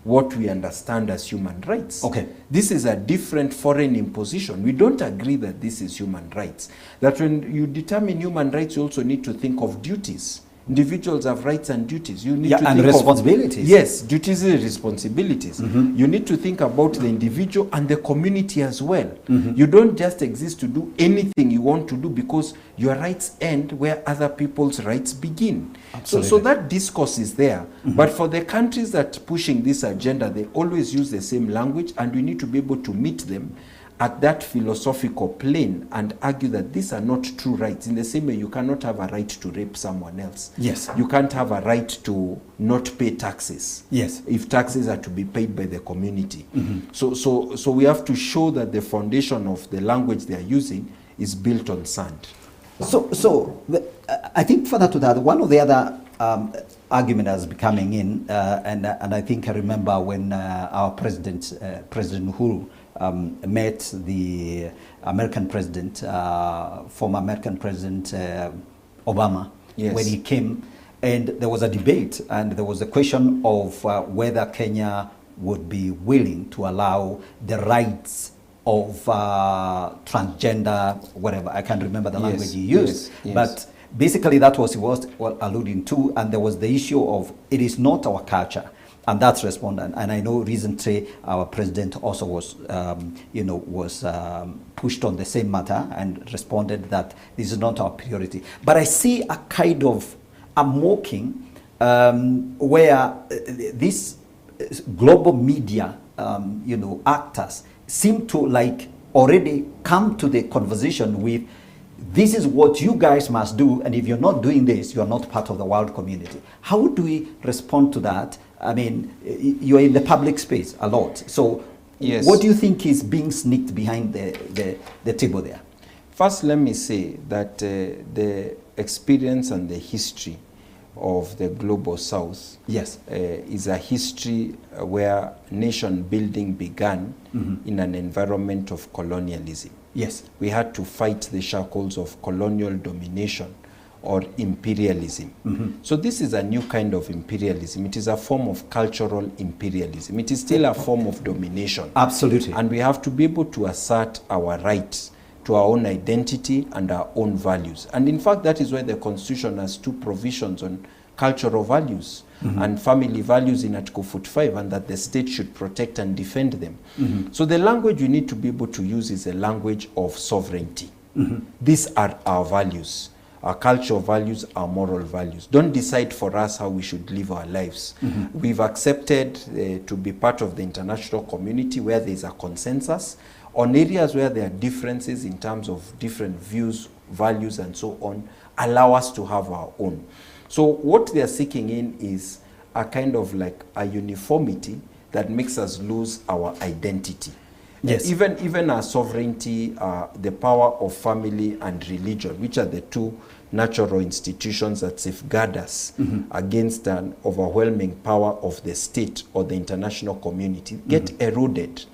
what we understand as human rights. Okay. This is a different foreign imposition. We don't agree that this is human rights. That when you determine human rights, you also need to think of duties. Individuals have rights and duties. You need to and think responsibilities. Of, yes, duties and responsibilities. You need to think about the individual and the community as well. You don't just exist to do anything you want to do because your rights end where other people's rights begin. So that discourse is there. But for the countries that are pushing this agenda, they always use the same language, and we need to be able to meet them at that philosophical plane and argue that these are not true rights. In the same way, you cannot have a right to rape someone else. Yes. You can't have a right to not pay taxes. Yes. If taxes are to be paid by the community. So we have to show that the foundation of the language they are using is built on sand. I think further to that, one of the other argument has been coming in, and I think I remember when our president, President Uhuru, met the American president, former American President Obama, Yes. when he came, and there was a debate, and there was a question of whether Kenya would be willing to allow the rights of transgender, whatever, I can't remember the language he used, but basically that was he was alluding to, and there was the issue of it is not our culture. And that's responded. And I know recently our president also was, pushed on the same matter and responded that this is not our priority. But I see a kind of a mocking where this global media, actors seem to like already come to the conversation with, this is what you guys must do, and if you're not doing this, you're not part of the world community. How do we respond to that? I mean, you're in the public space a lot. So Yes. what do you think is being sneaked behind the table there? First, let me say that the experience and the history of the global south Yes. is a history where nation building began in an environment of colonialism. Yes. We had to fight the shackles of colonial domination or imperialism. So this is a new kind of imperialism. It is a form of cultural imperialism. It is still a form of domination. Absolutely. And we have to be able to assert our rights to our own identity and our own values. And in fact, that is why the Constitution has two provisions on cultural values and family values in Article 45, and that the state should protect and defend them. So the language we need to be able to use is a language of sovereignty. These are our values, our cultural values, our moral values. Don't decide for us how we should live our lives. We've accepted to be part of the international community where there is a consensus. On areas where there are differences in terms of different views, values, and so on, allow us to have our own. So what they are seeking in is a kind of like a uniformity that makes us lose our identity. Yes. Even our sovereignty, the power of family and religion, which are the two natural institutions that safeguard us against an overwhelming power of the state or the international community, get eroded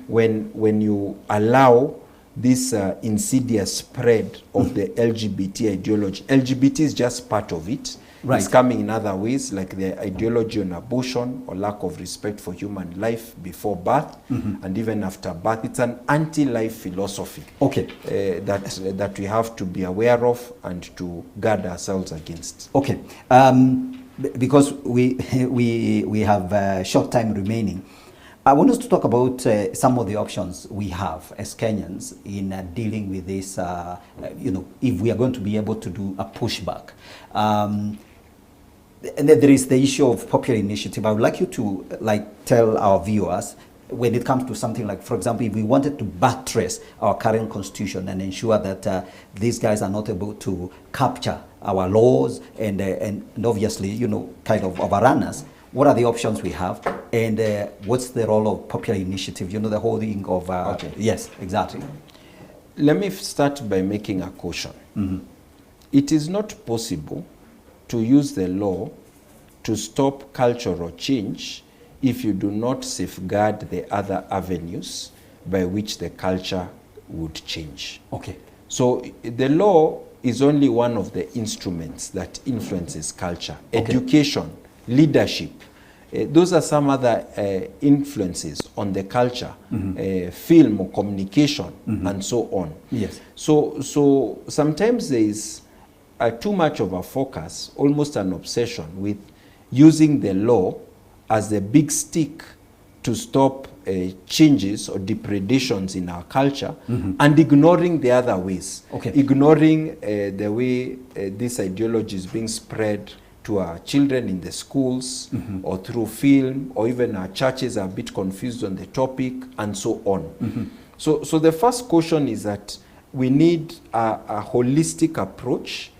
when you allow this insidious spread of the LGBT ideology. LGBT is just part of it. Right. It's coming in other ways, like the ideology on abortion or lack of respect for human life before birth and even after birth. It's an anti-life philosophy that we have to be aware of and to guard ourselves against. Okay. Because we have short time remaining, I want us to talk about some of the options we have as Kenyans in dealing with this, if we are going to be able to do a pushback. And then there is the issue of popular initiative. I would like you to tell our viewers, when it comes to something like, for example, if we wanted to buttress our current constitution and ensure that these guys are not able to capture our laws and obviously, kind of overrun us, what are the options we have, and what's the role of popular initiative? The whole thing of yes, exactly. Let me start by making a caution. It is not possible to use the law to stop cultural change if you do not safeguard the other avenues by which the culture would change. Okay. So the law is only one of the instruments that influences culture. Okay. Education, leadership, those are some other influences on the culture, film or communication, and so on. Yes. So sometimes there is too much of a focus, almost an obsession with using the law as the big stick to stop changes or depredations in our culture and ignoring the other ways. Okay. Ignoring the way this ideology is being spread to our children in the schools or through film, or even our churches are a bit confused on the topic, and so on. So the first caution is that we need a holistic approach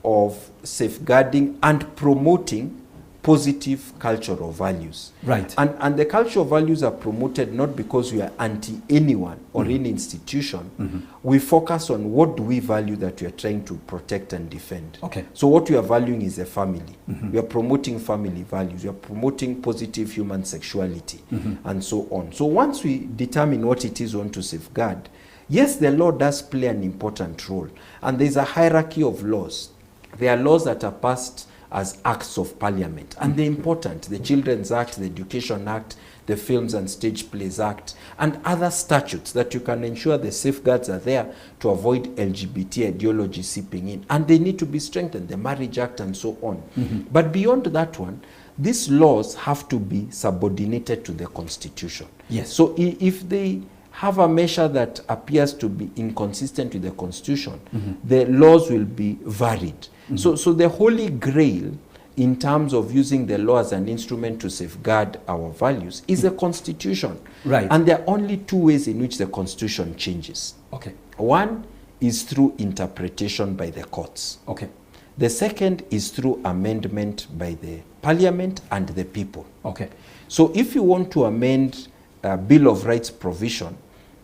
of safeguarding and promoting positive cultural values. Right. And the cultural values are promoted not because we are anti anyone or any institution. We focus on what do we value that we are trying to protect and defend. Okay. So what we are valuing is a family. We are promoting family values. We are promoting positive human sexuality and so on. So once we determine what it is we want to safeguard, yes, the law does play an important role. And there's a hierarchy of laws. There are laws that are passed as acts of parliament, and they're important. The Children's Act, the Education Act, the Films and Stage Plays Act, and other statutes that you can ensure the safeguards are there to avoid LGBT ideology seeping in. And they need to be strengthened, the Marriage Act and so on. But beyond that one, these laws have to be subordinated to the Constitution. Yes. So if they have a measure that appears to be inconsistent with the Constitution, the laws will be varied. So the holy grail in terms of using the law as an instrument to safeguard our values is the Constitution. Right. And there are only two ways in which the Constitution changes. Okay. One is through interpretation by the courts. Okay. The second is through amendment by the Parliament and the people. Okay. So if you want to amend a Bill of Rights provision,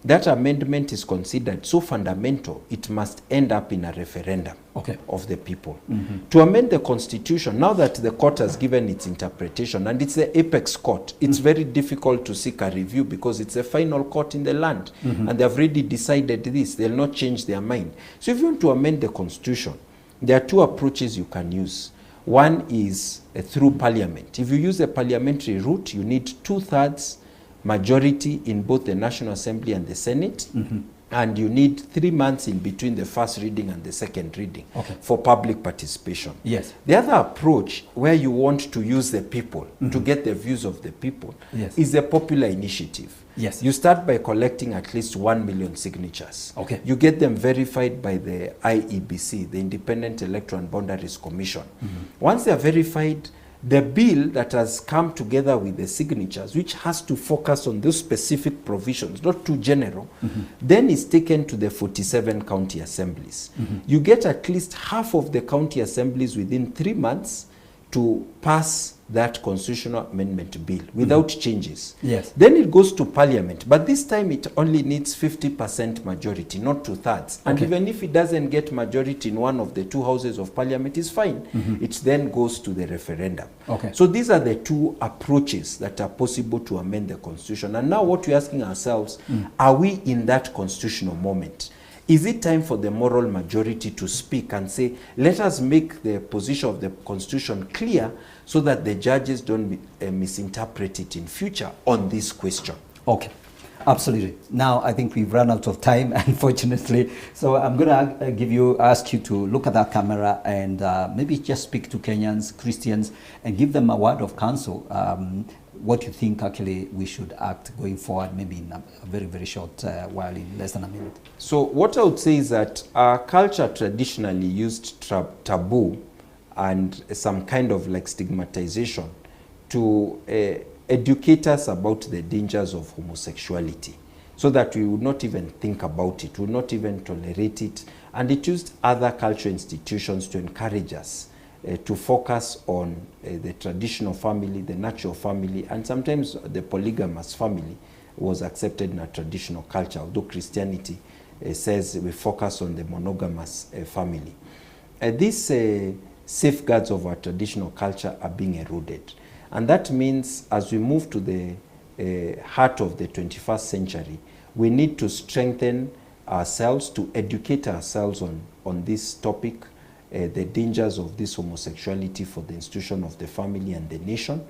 that amendment is considered so fundamental, it must end up in a referendum of the people. To amend the Constitution, now that the court has given its interpretation, and it's the apex court, it's very difficult to seek a review because it's the final court in the land, and they've already decided this. They'll not change their mind. So if you want to amend the Constitution, there are two approaches you can use. One is through parliament. If you use a parliamentary route, you need 2/3 majority in both the National Assembly and the Senate. And you need 3 months in between the first reading and the second reading for public participation. Yes. The other approach, where you want to use the people to get the views of the people, is a popular initiative. Yes. You start by collecting at least 1 million signatures. Okay. You get them verified by the IEBC, the Independent Electoral and Boundaries Commission. Once they are verified, the bill that has come together with the signatures, which has to focus on those specific provisions, not too general, then is taken to the 47 county assemblies. You get at least half of the county assemblies within 3 months to pass that constitutional amendment bill without changes. Yes. Then it goes to parliament, but this time it only needs 50% majority, not 2/3. And even if it doesn't get majority in one of the two houses of parliament, it's fine. It then goes to the referendum. So these are the two approaches that are possible to amend the constitution. And now what we're asking ourselves, are we in that constitutional moment? Is it time for the moral majority to speak and say, let us make the position of the constitution clear so that the judges don't misinterpret it in future on this question? Okay, absolutely. Now I think we've run out of time, unfortunately. So I'm going to ask you to look at that camera and maybe just speak to Kenyans, Christians, and give them a word of counsel. What you think actually we should act going forward, maybe in a very, very short while, in less than a minute. So what I would say is that our culture traditionally used taboo and some kind of like stigmatization to educate us about the dangers of homosexuality, so that we would not even think about it, would not even tolerate it. And it used other cultural institutions to encourage us to focus on the traditional family, the natural family, and sometimes the polygamous family was accepted in a traditional culture, although Christianity says we focus on the monogamous family. These safeguards of our traditional culture are being eroded. And that means as we move to the heart of the 21st century, we need to strengthen ourselves, to educate ourselves on this topic, the dangers of this homosexuality for the institution of the family and the nation,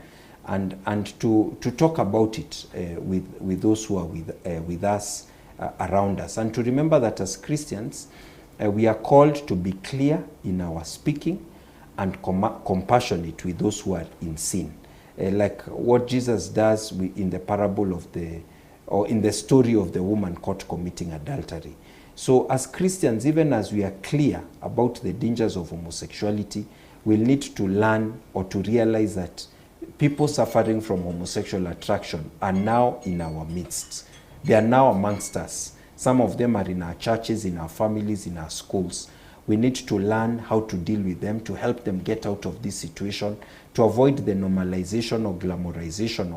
and to talk about it with those who are with us, around us. And to remember that as Christians, we are called to be clear in our speaking and compassionate with those who are in sin. Like what Jesus does in the parable of or in the story of the woman caught committing adultery. So as Christians, even as we are clear about the dangers of homosexuality, we'll need to learn or to realize that people suffering from homosexual attraction are now in our midst. They are now amongst us. Some of them are in our churches, in our families, in our schools. We need to learn how to deal with them, to help them get out of this situation, to avoid the normalization or glamorization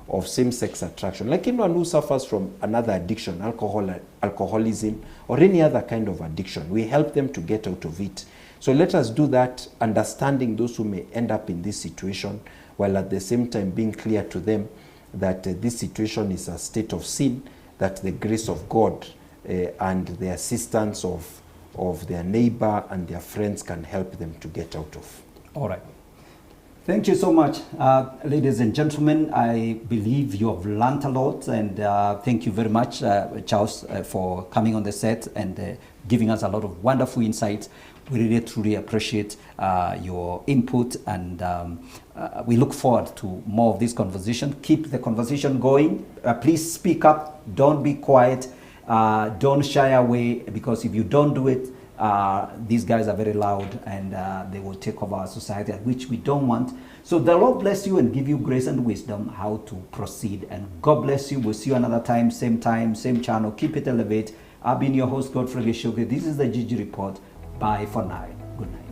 of same-sex attraction. Like anyone who suffers from another addiction, alcoholism, or any other kind of addiction, we help them to get out of it. So let us do that, understanding those who may end up in this situation, while at the same time being clear to them that this situation is a state of sin, that the grace of God and the assistance of their neighbor and their friends can help them to get out of. All right. Thank you so much, ladies and gentlemen. I believe you have learned a lot, and thank you very much, Charles, for coming on the set and giving us a lot of wonderful insights. We really, truly appreciate your input, and we look forward to more of this conversation. Keep the conversation going. Please speak up. Don't be quiet. Don't shy away, because if you don't do it, these guys are very loud, and they will take over our society, which we don't want. So the Lord bless you and give you grace and wisdom how to proceed. And God bless you. We'll see you another time, same channel. Keep it elevate. I've been your host, Godfrey Gichuki. This is the Gigi Report. Bye for now. Good night.